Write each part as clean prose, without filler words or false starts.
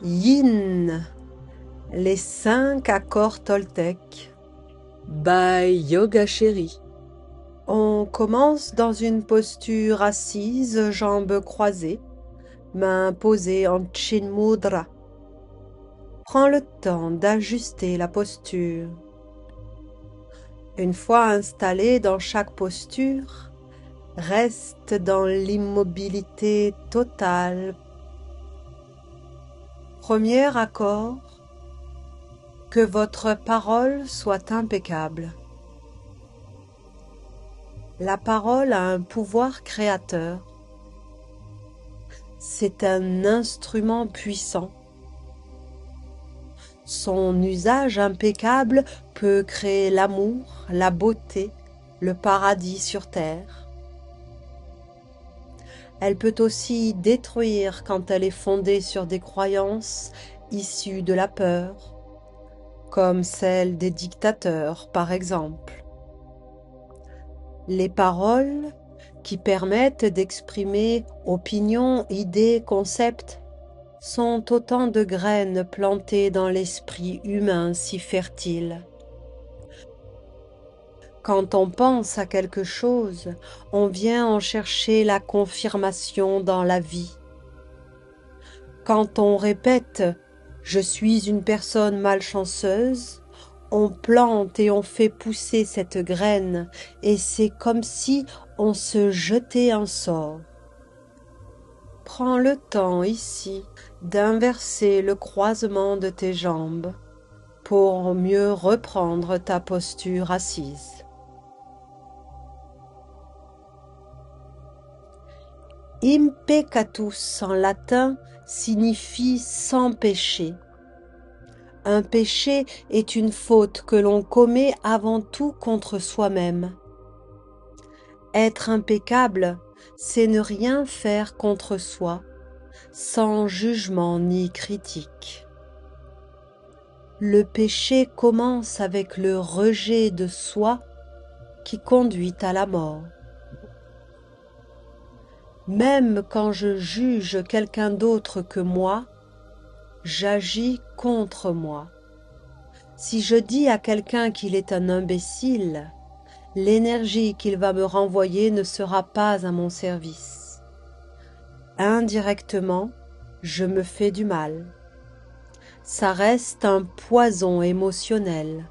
Yin, les 5 accords toltèques. by Yoga Chérie. On commence dans une posture assise, jambes croisées, mains posées en Chin Mudra. Prends le temps d'ajuster la posture. Une fois installé dans chaque posture, reste dans l'immobilité totale. Premier accord, que votre parole soit impeccable. La parole a un pouvoir créateur. C'est un instrument puissant. Son usage impeccable peut créer l'amour, la beauté, le paradis sur terre. Elle peut aussi détruire quand elle est fondée sur des croyances issues de la peur, comme celle des dictateurs par exemple. Les paroles qui permettent d'exprimer opinions, idées, concepts sont autant de graines plantées dans l'esprit humain si fertile. Quand on pense à quelque chose, on vient en chercher la confirmation dans la vie. Quand on répète « je suis une personne malchanceuse », on plante et on fait pousser cette graine et c'est comme si on se jetait un sort. Prends le temps ici d'inverser le croisement de tes jambes pour mieux reprendre ta posture assise. Impeccatus en latin signifie sans péché. Un péché est une faute que l'on commet avant tout contre soi-même. Être impeccable, c'est ne rien faire contre soi, sans jugement ni critique. Le péché commence avec le rejet de soi qui conduit à la mort. Même quand je juge quelqu'un d'autre que moi, j'agis contre moi. Si je dis à quelqu'un qu'il est un imbécile, l'énergie qu'il va me renvoyer ne sera pas à mon service. Indirectement, je me fais du mal. Ça reste un poison émotionnel.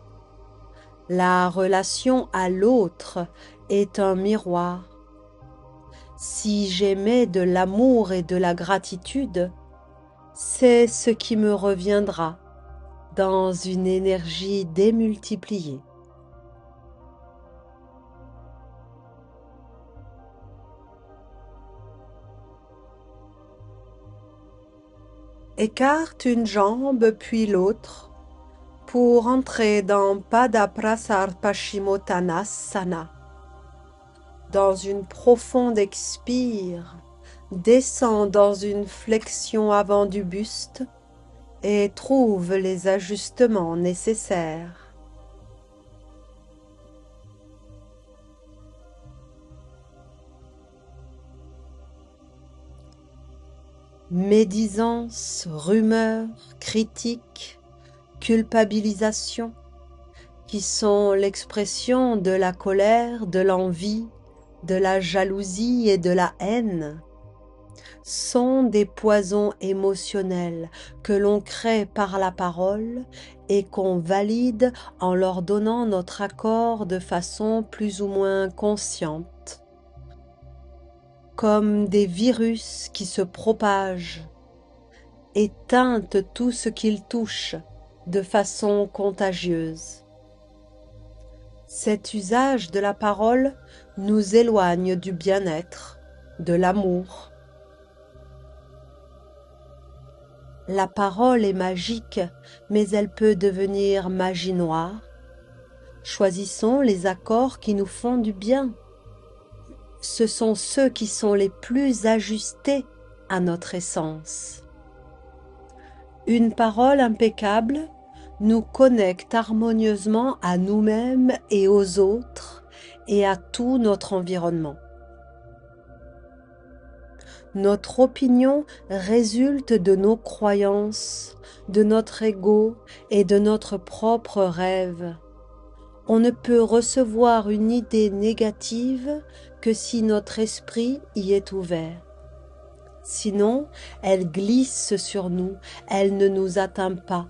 La relation à l'autre est un miroir. Si j'émets de l'amour et de la gratitude, c'est ce qui me reviendra dans une énergie démultipliée. Écarte une jambe puis l'autre pour entrer dans Padaprasarpashimottanasana. Dans une profonde expire, descends dans une flexion avant du buste et trouve les ajustements nécessaires. Médisance, rumeurs, critiques, culpabilisation, qui sont l'expression de la colère, de l'envie, de la jalousie et de la haine, sont des poisons émotionnels que l'on crée par la parole et qu'on valide en leur donnant notre accord de façon plus ou moins consciente. Comme des virus qui se propagent et teintent tout ce qu'ils touchent de façon contagieuse. Cet usage de la parole nous éloigne du bien-être, de l'amour. La parole est magique, mais elle peut devenir magie noire. Choisissons les accords qui nous font du bien. Ce sont ceux qui sont les plus ajustés à notre essence. Une parole impeccable nous connecte harmonieusement à nous-mêmes et aux autres et à tout notre environnement. Notre opinion résulte de nos croyances, de notre ego et de notre propre rêve. On ne peut recevoir une idée négative que si notre esprit y est ouvert. Sinon, elle glisse sur nous, elle ne nous atteint pas.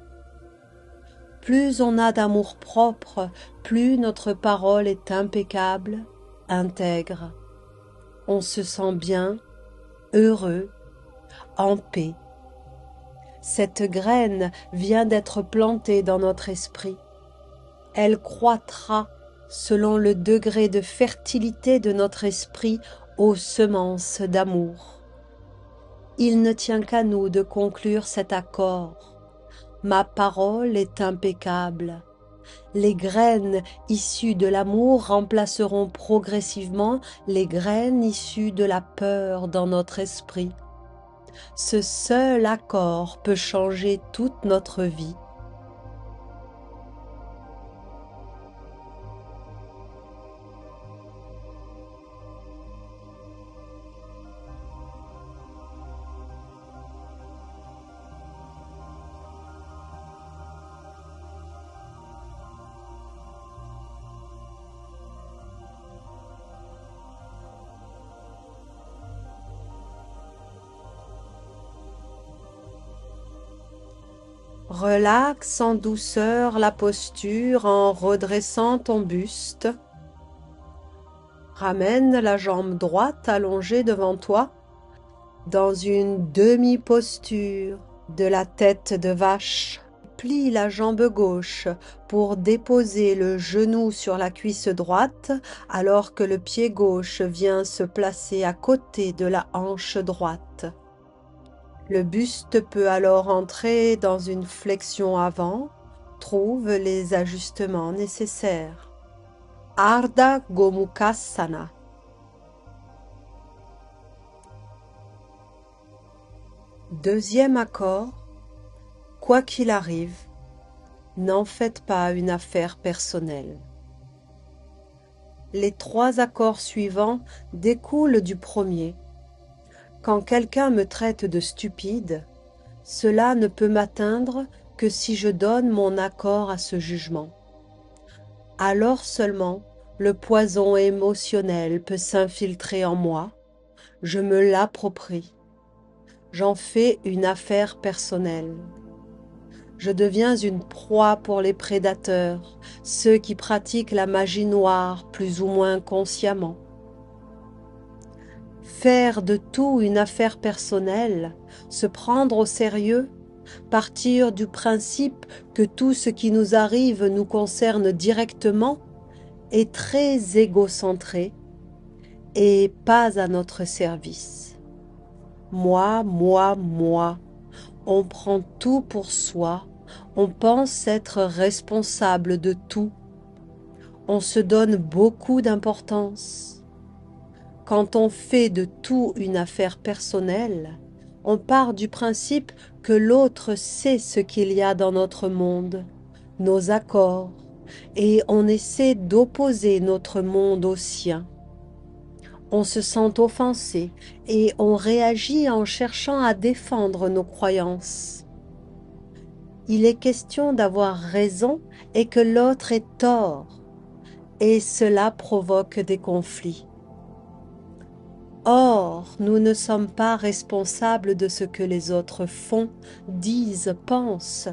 Plus on a d'amour-propre, plus notre parole est impeccable, intègre. On se sent bien, heureux, en paix. Cette graine vient d'être plantée dans notre esprit. Elle croîtra selon le degré de fertilité de notre esprit aux semences d'amour. Il ne tient qu'à nous de conclure cet accord. Ma parole est impeccable. Les graines issues de l'amour remplaceront progressivement les graines issues de la peur dans notre esprit. Ce seul accord peut changer toute notre vie. Relaxe en douceur la posture en redressant ton buste. Ramène la jambe droite allongée devant toi dans une demi-posture de la tête de vache. Plie la jambe gauche pour déposer le genou sur la cuisse droite alors que le pied gauche vient se placer à côté de la hanche droite. Le buste peut alors entrer dans une flexion avant. Trouve les ajustements nécessaires. Ardha Gomukhasana. Deuxième accord. Quoi qu'il arrive, n'en faites pas une affaire personnelle. Les 3 accords suivants découlent du premier. Quand quelqu'un me traite de stupide, cela ne peut m'atteindre que si je donne mon accord à ce jugement. Alors seulement, le poison émotionnel peut s'infiltrer en moi, je me l'approprie. J'en fais une affaire personnelle. Je deviens une proie pour les prédateurs, ceux qui pratiquent la magie noire plus ou moins consciemment. Faire de tout une affaire personnelle, se prendre au sérieux, partir du principe que tout ce qui nous arrive nous concerne directement, est très égocentré et pas à notre service. Moi, on prend tout pour soi, on pense être responsable de tout, on se donne beaucoup d'importance. Quand on fait de tout une affaire personnelle, on part du principe que l'autre sait ce qu'il y a dans notre monde, nos accords, et on essaie d'opposer notre monde au sien. On se sent offensé et on réagit en cherchant à défendre nos croyances. Il est question d'avoir raison et que l'autre ait tort, et cela provoque des conflits. Or, nous ne sommes pas responsables de ce que les autres font, disent, pensent.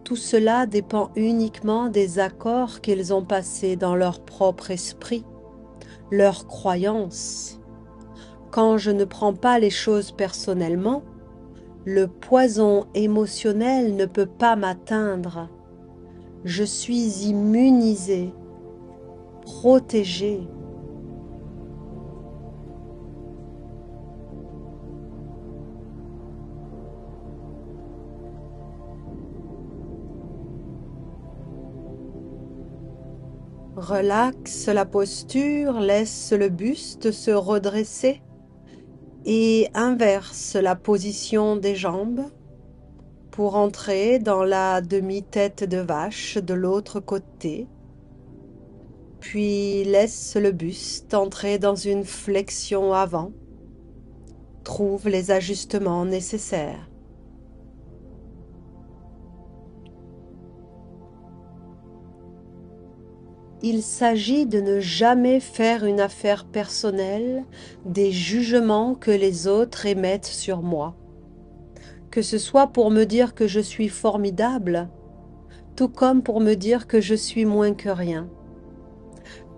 Tout cela dépend uniquement des accords qu'ils ont passés dans leur propre esprit, leurs croyances. Quand je ne prends pas les choses personnellement, le poison émotionnel ne peut pas m'atteindre. Je suis immunisé, protégé. Relaxe la posture, laisse le buste se redresser et inverse la position des jambes pour entrer dans la demi-tête de vache de l'autre côté. Puis laisse le buste entrer dans une flexion avant. trouve les ajustements nécessaires. Il s'agit de ne jamais faire une affaire personnelle des jugements que les autres émettent sur moi, que ce soit pour me dire que je suis formidable, tout comme pour me dire que je suis moins que rien.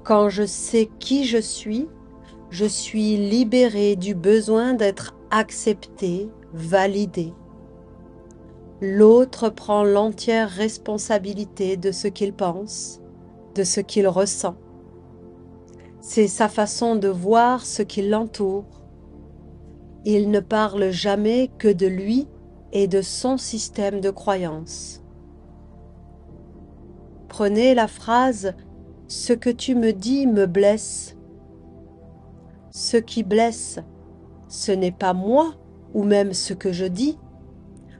Quand je sais qui je suis libérée du besoin d'être acceptée, validée. L'autre prend l'entière responsabilité de ce qu'il pense, de ce qu'il ressent. C'est sa façon de voir ce qui l'entoure. Il ne parle jamais que de lui et de son système de croyances. Prenez la phrase « Ce que tu me dis me blesse ». Ce qui blesse, ce n'est pas moi ou même ce que je dis.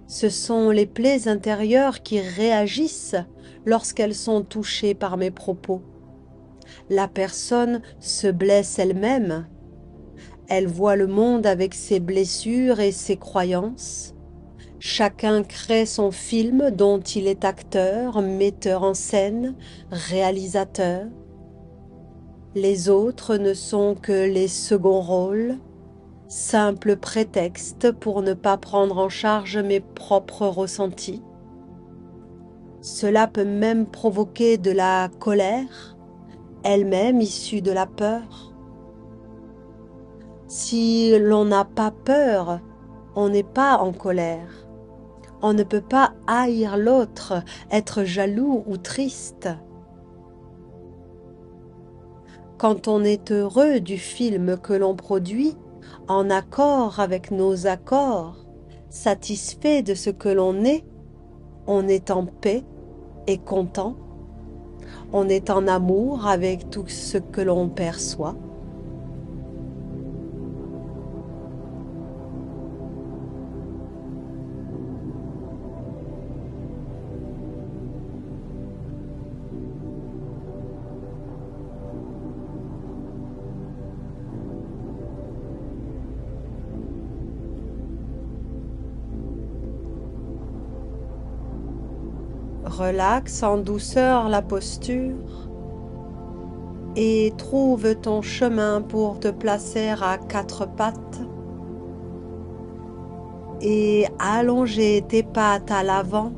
Ce sont les plaies intérieures qui réagissent lorsqu'elles sont touchées par mes propos. La personne se blesse elle-même. Elle voit le monde avec ses blessures et ses croyances. Chacun crée son film dont il est acteur, metteur en scène, réalisateur. Les autres ne sont que les seconds rôles, simple prétexte pour ne pas prendre en charge mes propres ressentis. Cela peut même provoquer de la colère, elle-même issue de la peur. Si l'on n'a pas peur, on n'est pas en colère. On ne peut pas haïr l'autre, être jaloux ou triste. Quand on est heureux du film que l'on produit, en accord avec nos accords, satisfait de ce que l'on est, on est en paix et content, on est en amour avec tout ce que l'on perçoit. Relaxe en douceur la posture et trouve ton chemin pour te placer à quatre pattes et allonger tes pattes à l'avant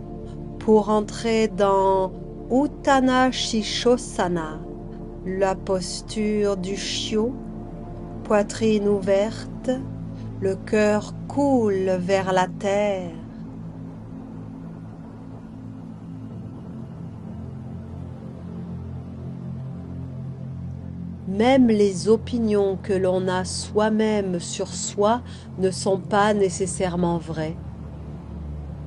pour entrer dans Utthana Shishosana, la posture du chiot, poitrine ouverte, le cœur coule vers la terre. Même les opinions que l'on a soi-même sur soi ne sont pas nécessairement vraies.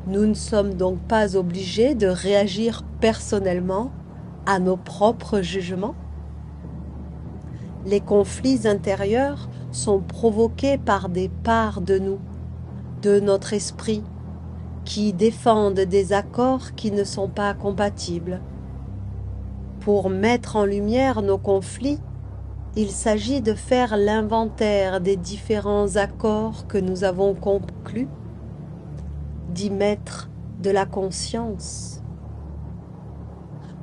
Nous ne sommes donc pas obligés de réagir personnellement à nos propres jugements. Les conflits intérieurs sont provoqués par des parts de nous, de notre esprit, qui défendent des accords qui ne sont pas compatibles. Pour mettre en lumière nos conflits, il s'agit de faire l'inventaire des différents accords que nous avons conclus, d'y mettre de la conscience.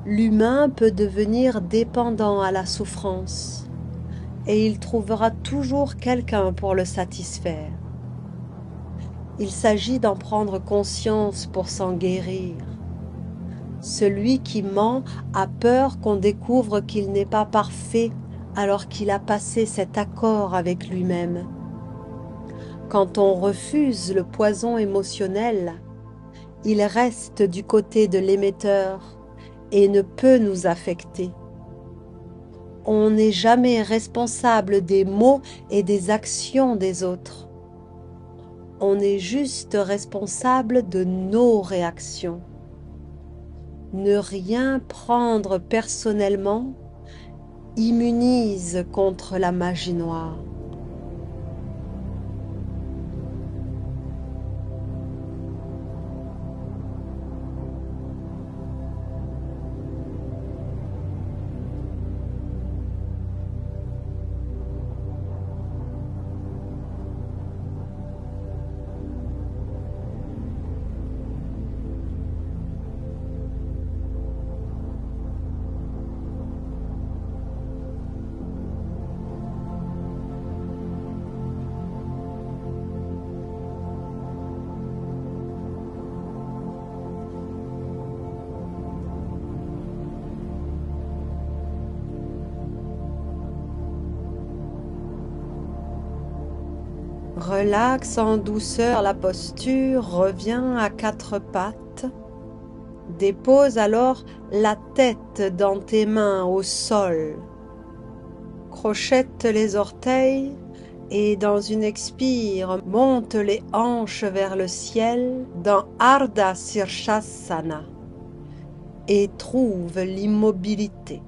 L'humain peut devenir dépendant à la souffrance et il trouvera toujours quelqu'un pour le satisfaire. Il s'agit d'en prendre conscience pour s'en guérir. Celui qui ment a peur qu'on découvre qu'il n'est pas parfait alors qu'il a passé cet accord avec lui-même. Quand on refuse le poison émotionnel, il reste du côté de l'émetteur et ne peut nous affecter. On n'est jamais responsable des mots et des actions des autres. On est juste responsable de nos réactions. Ne rien prendre personnellement immunise contre la magie noire. Relaxe en douceur la posture, reviens à quatre pattes. Dépose alors la tête dans tes mains au sol. Crochette les orteils et dans une expire, monte les hanches vers le ciel dans Ardha Sirshasana et trouve l'immobilité.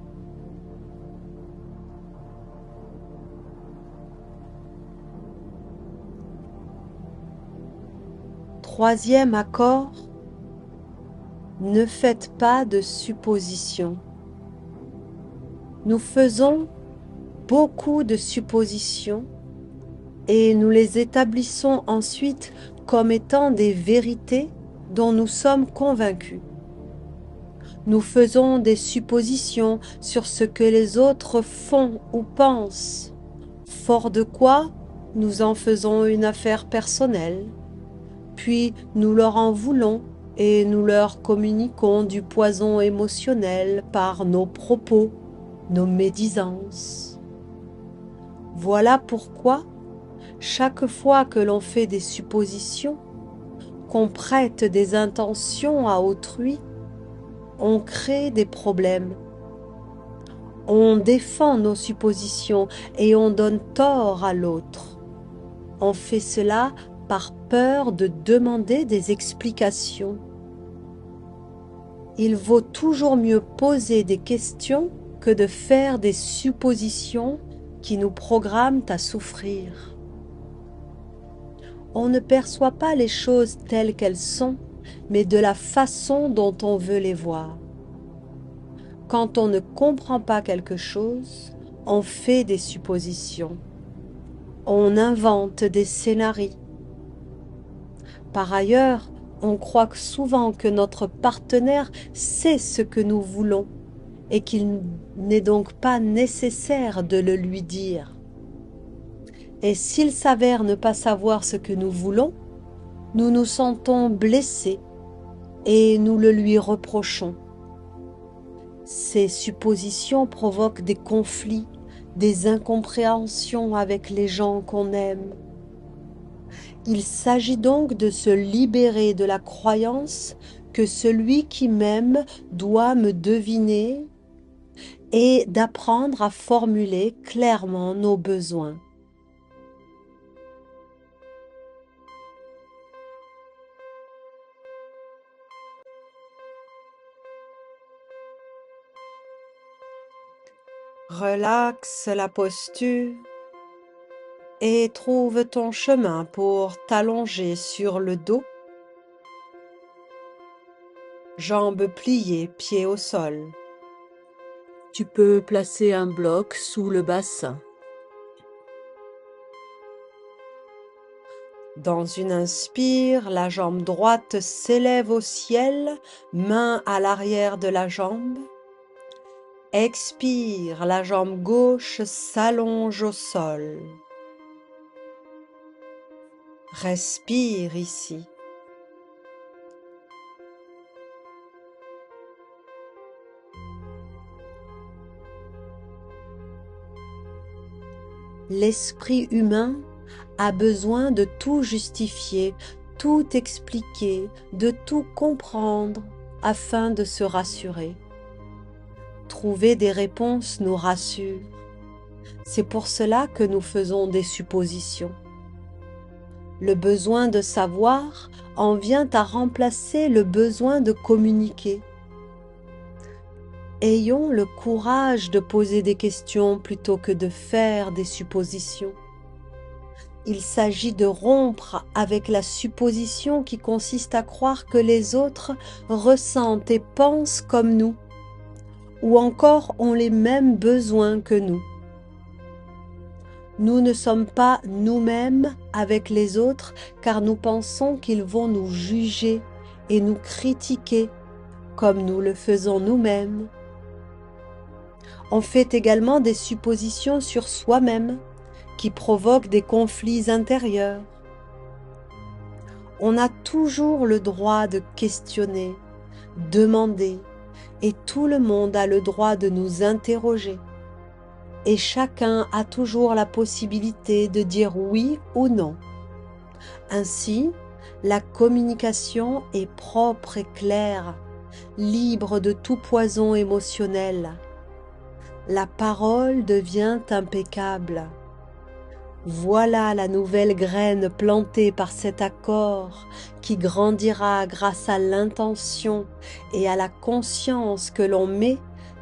Troisième accord, ne faites pas de suppositions. Nous faisons beaucoup de suppositions et nous les établissons ensuite comme étant des vérités dont nous sommes convaincus. Nous faisons des suppositions sur ce que les autres font ou pensent, fort de quoi nous en faisons une affaire personnelle, puis nous leur en voulons et nous leur communiquons du poison émotionnel par nos propos, nos médisances. Voilà pourquoi, chaque fois que l'on fait des suppositions, qu'on prête des intentions à autrui, on crée des problèmes. On défend nos suppositions et on donne tort à l'autre. On fait cela par peur de demander des explications. Il vaut toujours mieux poser des questions que de faire des suppositions qui nous programment à souffrir. On ne perçoit pas les choses telles qu'elles sont, mais de la façon dont on veut les voir. Quand on ne comprend pas quelque chose, on fait des suppositions. On invente des scénarios. Par ailleurs, on croit souvent que notre partenaire sait ce que nous voulons et qu'il n'est donc pas nécessaire de le lui dire. Et s'il s'avère ne pas savoir ce que nous voulons, nous nous sentons blessés et nous le lui reprochons. Ces suppositions provoquent des conflits, des incompréhensions avec les gens qu'on aime. Il s'agit donc de se libérer de la croyance que celui qui m'aime doit me deviner et d'apprendre à formuler clairement nos besoins. Relaxe la posture et trouve ton chemin pour t'allonger sur le dos, jambes pliées, pieds au sol. Tu peux placer un bloc sous le bassin. Dans une inspire, la jambe droite s'élève au ciel, main à l'arrière de la jambe. Expire, la jambe gauche s'allonge au sol. Respire ici. L'esprit humain a besoin de tout justifier, tout expliquer, de tout comprendre afin de se rassurer. Trouver des réponses nous rassure. C'est pour cela que nous faisons des suppositions. Le besoin de savoir en vient à remplacer le besoin de communiquer. Ayons le courage de poser des questions plutôt que de faire des suppositions. Il s'agit de rompre avec la supposition qui consiste à croire que les autres ressentent et pensent comme nous, ou encore ont les mêmes besoins que nous. Nous ne sommes pas nous-mêmes avec les autres car nous pensons qu'ils vont nous juger et nous critiquer comme nous le faisons nous-mêmes. On fait également des suppositions sur soi-même qui provoquent des conflits intérieurs. On a toujours le droit de questionner, demander, et tout le monde a le droit de nous interroger. Et chacun a toujours la possibilité de dire oui ou non. Ainsi, la communication est propre et claire, libre de tout poison émotionnel. La parole devient impeccable. Voilà la nouvelle graine plantée par cet accord qui grandira grâce à l'intention et à la conscience que l'on met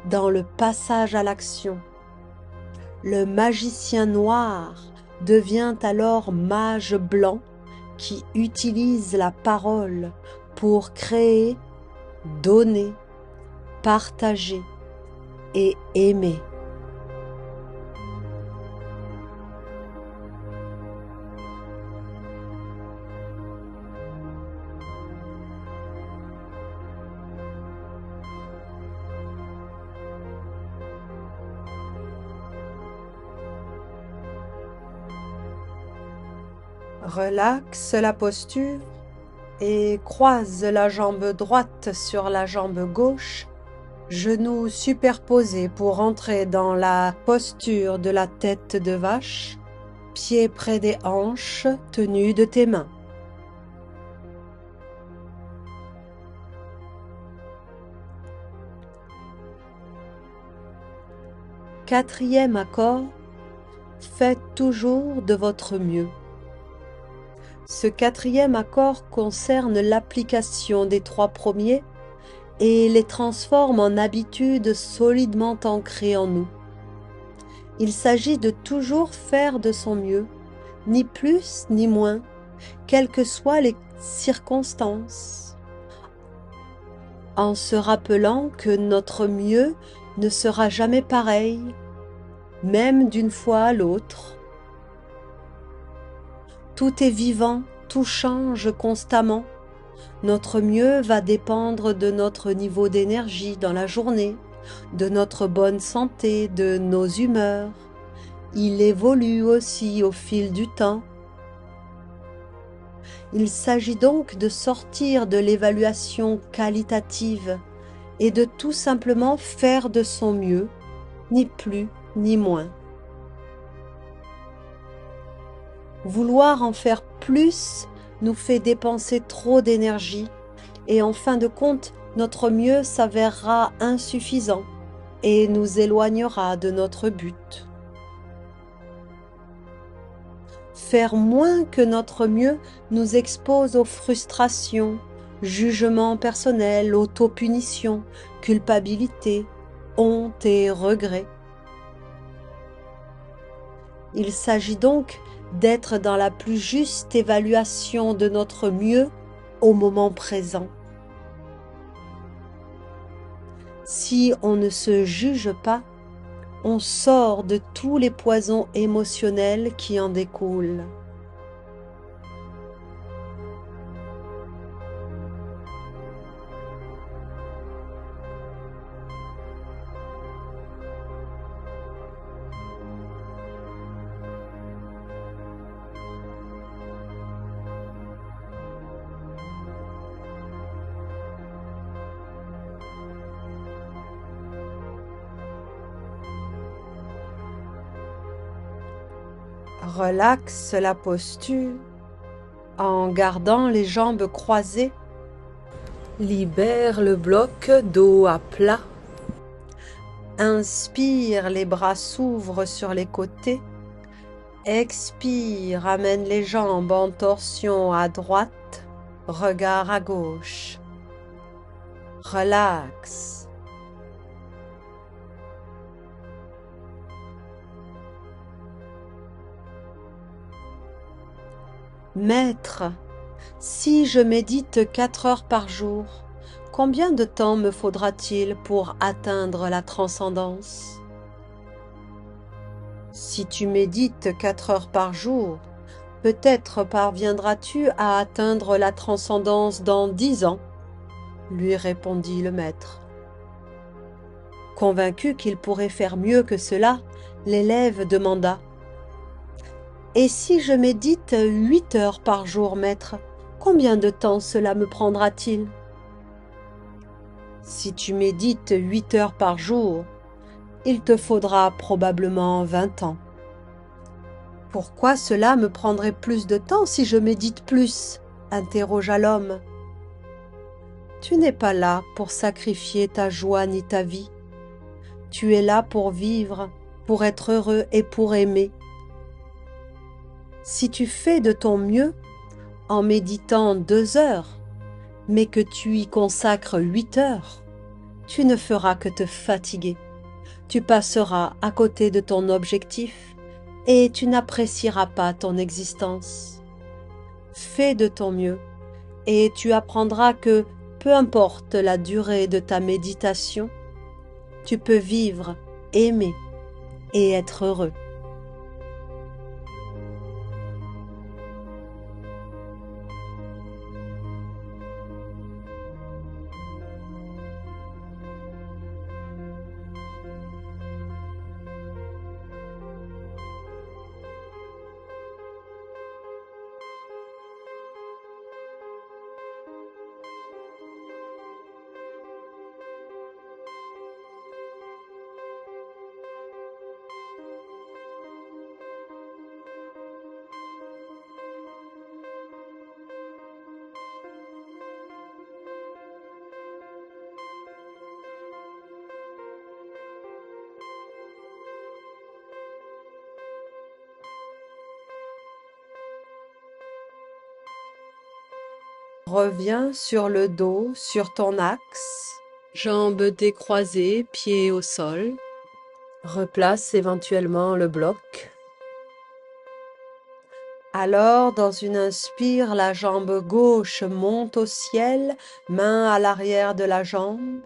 dans le passage à l'action. Le magicien noir devient alors mage blanc qui utilise la parole pour créer, donner, partager et aimer. Relaxe la posture et croise la jambe droite sur la jambe gauche, genoux superposés pour entrer dans la posture de la tête de vache, pieds près des hanches, tenus de tes mains. Quatrième accord, faites toujours de votre mieux. Ce quatrième accord concerne l'application des trois premiers et les transforme en habitudes solidement ancrées en nous. Il s'agit de toujours faire de son mieux, ni plus ni moins, quelles que soient les circonstances, en se rappelant que notre mieux ne sera jamais pareil, même d'une fois à l'autre. Tout est vivant, tout change constamment. Notre mieux va dépendre de notre niveau d'énergie dans la journée, de notre bonne santé, de nos humeurs. Il évolue aussi au fil du temps. Il s'agit donc de sortir de l'évaluation qualitative et de tout simplement faire de son mieux, ni plus ni moins. Vouloir en faire plus nous fait dépenser trop d'énergie et en fin de compte, notre mieux s'avérera insuffisant et nous éloignera de notre but. Faire moins que notre mieux nous expose aux frustrations, jugements personnels, autopunition, culpabilité, honte et regret. Il s'agit donc d'être dans la plus juste évaluation de notre mieux au moment présent. Si on ne se juge pas, on sort de tous les poisons émotionnels qui en découlent. Relaxe la posture en gardant les jambes croisées. Libère le bloc dos à plat. Inspire, les bras s'ouvrent sur les côtés. Expire, amène les jambes en torsion à droite, regard à gauche. Relaxe. Maître, si je médite 4 heures par jour, combien de temps me faudra-t-il pour atteindre la transcendance? Si tu médites 4 heures par jour, peut-être parviendras-tu à atteindre la transcendance dans 10 ans, lui répondit le maître. Convaincu qu'il pourrait faire mieux que cela, l'élève demanda: Et si je médite 8 heures par jour, maître, combien de temps cela me prendra-t-il? Si tu médites 8 heures par jour, il te faudra probablement 20 ans. Pourquoi cela me prendrait plus de temps si je médite plus? Interrogea l'homme. Tu n'es pas là pour sacrifier ta joie ni ta vie. Tu es là pour vivre, pour être heureux et pour aimer. Si tu fais de ton mieux en méditant 2 heures, mais que tu y consacres 8 heures, tu ne feras que te fatiguer. Tu passeras à côté de ton objectif et tu n'apprécieras pas ton existence. Fais de ton mieux et tu apprendras que, peu importe la durée de ta méditation, tu peux vivre, aimer et être heureux. Reviens sur le dos, sur ton axe, Jambes décroisées, pieds au sol. Replace éventuellement le bloc. Alors, dans une inspire, la jambe gauche monte au ciel, main à l'arrière de la jambe.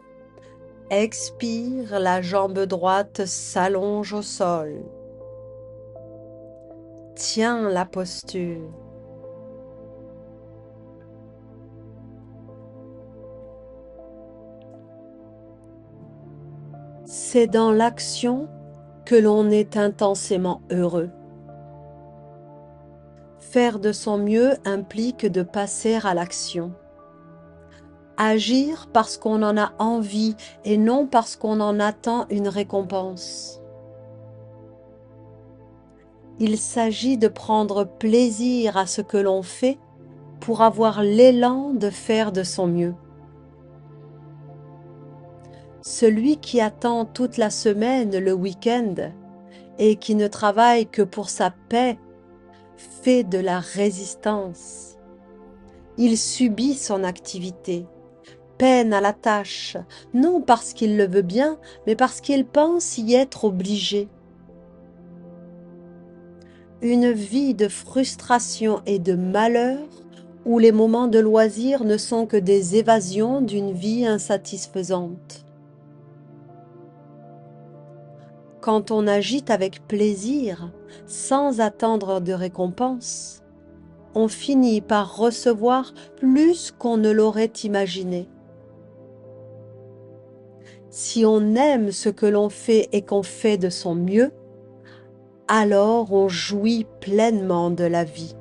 Expire, la jambe droite s'allonge au sol. Tiens la posture. C'est dans l'action que l'on est intensément heureux. Faire de son mieux implique de passer à l'action. Agir parce qu'on en a envie et non parce qu'on en attend une récompense. Il s'agit de prendre plaisir à ce que l'on fait pour avoir l'élan de faire de son mieux. Celui qui attend toute la semaine le week-end et qui ne travaille que pour sa paix fait de la résistance. Il subit son activité, peine à la tâche, non parce qu'il le veut bien, mais parce qu'il pense y être obligé. Une vie de frustration et de malheur où les moments de loisir ne sont que des évasions d'une vie insatisfaisante. Quand on agit avec plaisir, sans attendre de récompense, on finit par recevoir plus qu'on ne l'aurait imaginé. Si on aime ce que l'on fait et qu'on fait de son mieux, alors on jouit pleinement de la vie.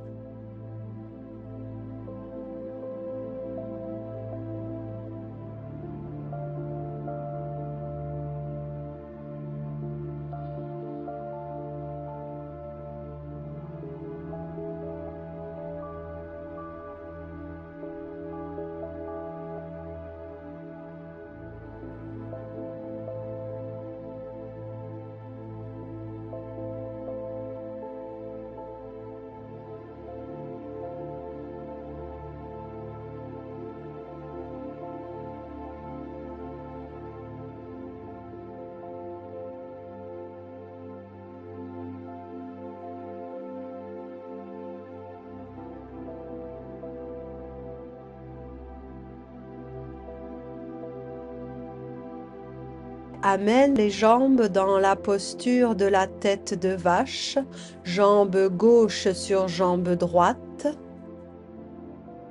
Amène les jambes dans la posture de la tête de vache, jambe gauche sur jambe droite,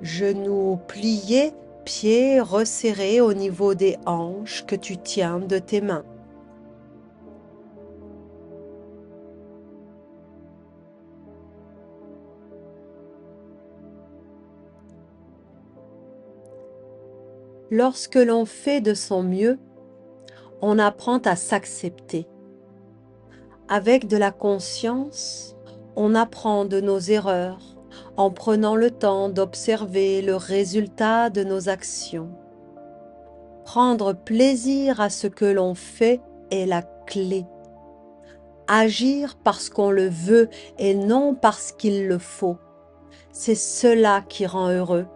genoux pliés, pieds resserrés au niveau des hanches que tu tiens de tes mains. Lorsque l'on fait de son mieux, on apprend à s'accepter. Avec de la conscience, On apprend de nos erreurs en prenant le temps d'observer le résultat de nos actions. Prendre plaisir à ce que l'on fait est la clé. Agir parce qu'on le veut et non parce qu'il le faut. C'est cela qui rend heureux.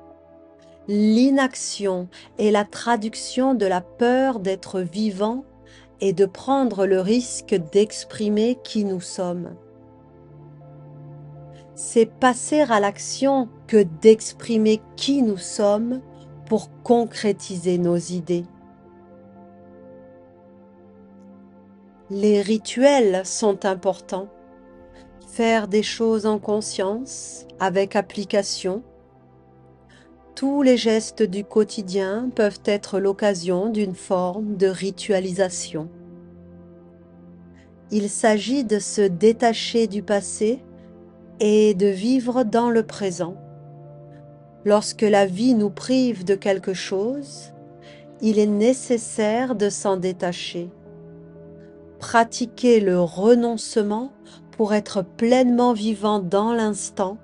L'inaction est la traduction de la peur d'être vivant et de prendre le risque d'exprimer qui nous sommes. C'est passer à l'action que d'exprimer qui nous sommes pour concrétiser nos idées. Les rituels sont importants. Faire des choses en conscience, avec application. Tous les gestes du quotidien peuvent être l'occasion d'une forme de ritualisation. Il s'agit de se détacher du passé et de vivre dans le présent. Lorsque la vie nous prive de quelque chose, il est nécessaire de s'en détacher. Pratiquer le renoncement pour être pleinement vivant dans l'instant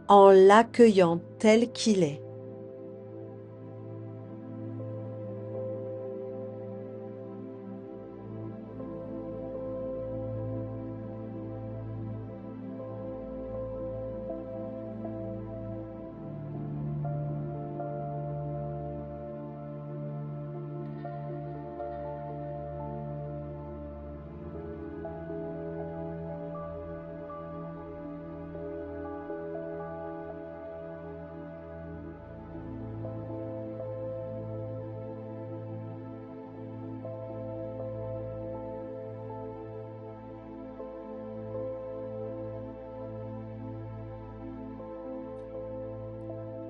en l'accueillant tel qu'il est.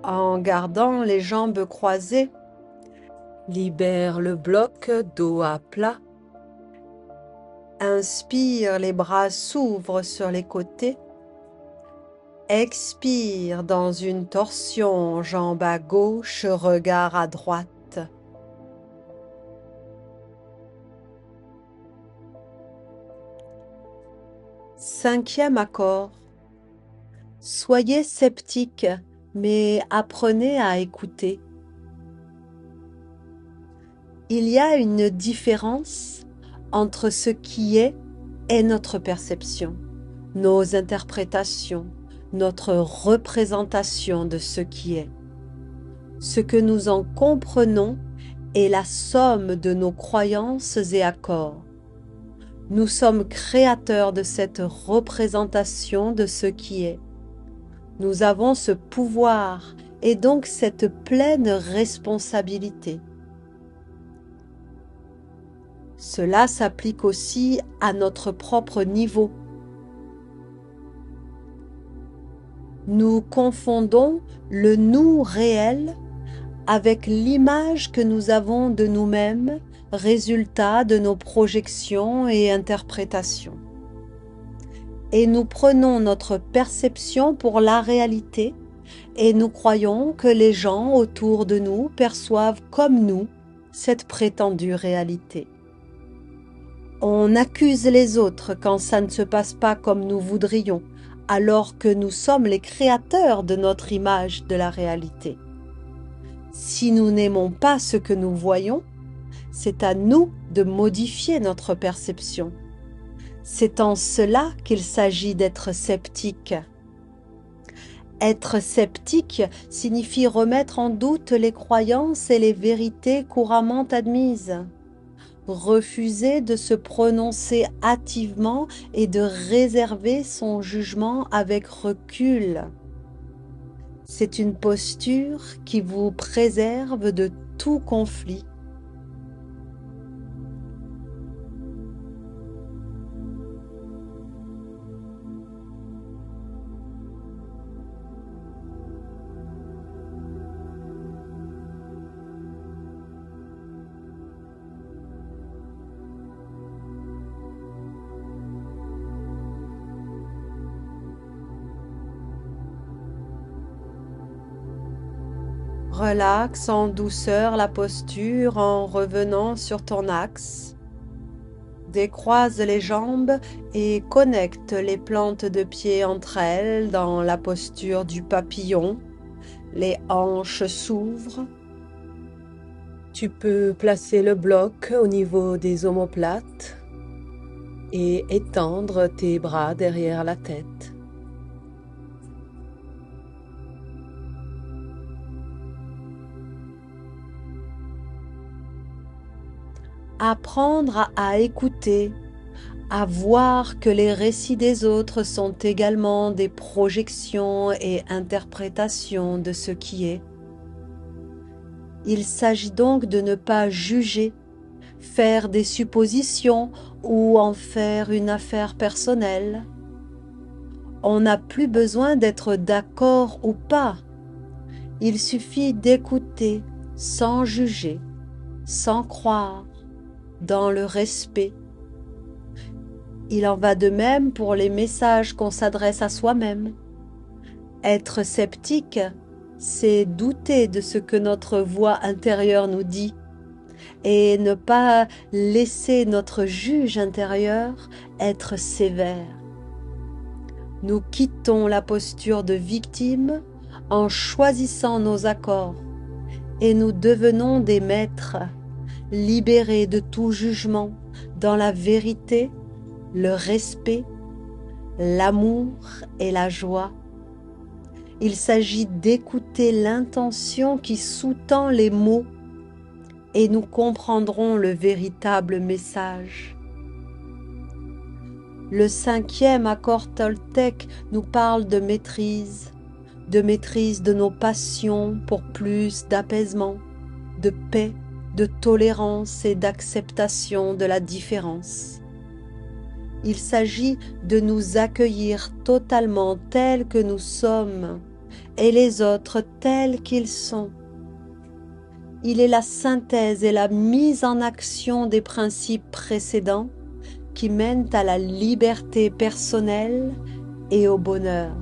En gardant les jambes croisées, Libère le bloc, dos à plat. inspire, les bras s'ouvrent sur les côtés. Expire dans une torsion, jambes à gauche, regard à droite. Cinquième accord. Soyez sceptique, mais apprenez à écouter. Il y a une différence entre ce qui est et notre perception, nos interprétations, notre représentation de ce qui est. Ce que nous en comprenons est la somme de nos croyances et accords. Nous sommes créateurs de cette représentation de ce qui est. Nous avons ce pouvoir et donc cette pleine responsabilité. Cela s'applique aussi à notre propre niveau. Nous confondons le nous réel avec l'image que nous avons de nous-mêmes, résultat de nos projections et interprétations. Et nous prenons notre perception pour la réalité et nous croyons que les gens autour de nous perçoivent comme nous cette prétendue réalité. On accuse les autres quand ça ne se passe pas comme nous voudrions, alors que nous sommes les créateurs de notre image de la réalité. Si nous n'aimons pas ce que nous voyons, c'est à nous de modifier notre perception. C'est en cela qu'il s'agit d'être sceptique. Être sceptique signifie remettre en doute les croyances et les vérités couramment admises. Refuser de se prononcer hâtivement et de réserver son jugement avec recul. C'est une posture qui vous préserve de tout conflit. Relaxe en douceur la posture en revenant sur ton axe. Décroise les jambes et connecte les plantes de pied entre elles dans la posture du papillon. Les hanches s'ouvrent. Tu peux placer le bloc au niveau des omoplates et étendre tes bras derrière la tête. Apprendre à écouter, à voir que les récits des autres sont également des projections et interprétations de ce qui est. Il s'agit donc de ne pas juger, faire des suppositions ou en faire une affaire personnelle. On n'a plus besoin d'être d'accord ou pas. Il suffit d'écouter sans juger, sans croire, dans le respect. Il en va de même pour les messages qu'on s'adresse à soi-même. Être sceptique, c'est douter de ce que notre voix intérieure nous dit et ne pas laisser notre juge intérieur être sévère. Nous quittons la posture de victime en choisissant nos accords et nous devenons des maîtres, libérés de tout jugement, dans la vérité, le respect, l'amour et la joie. Il s'agit d'écouter l'intention qui sous-tend les mots et nous comprendrons le véritable message. Le 5e accord Toltec nous parle de maîtrise de nos passions pour plus d'apaisement, de paix, de tolérance et d'acceptation de la différence. Il s'agit de nous accueillir totalement tels que nous sommes et les autres tels qu'ils sont. Il est la synthèse et la mise en action des principes précédents qui mènent à la liberté personnelle et au bonheur.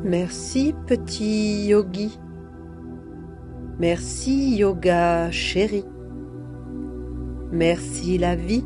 Merci petit yogi. Merci yoga chéri. Merci la vie.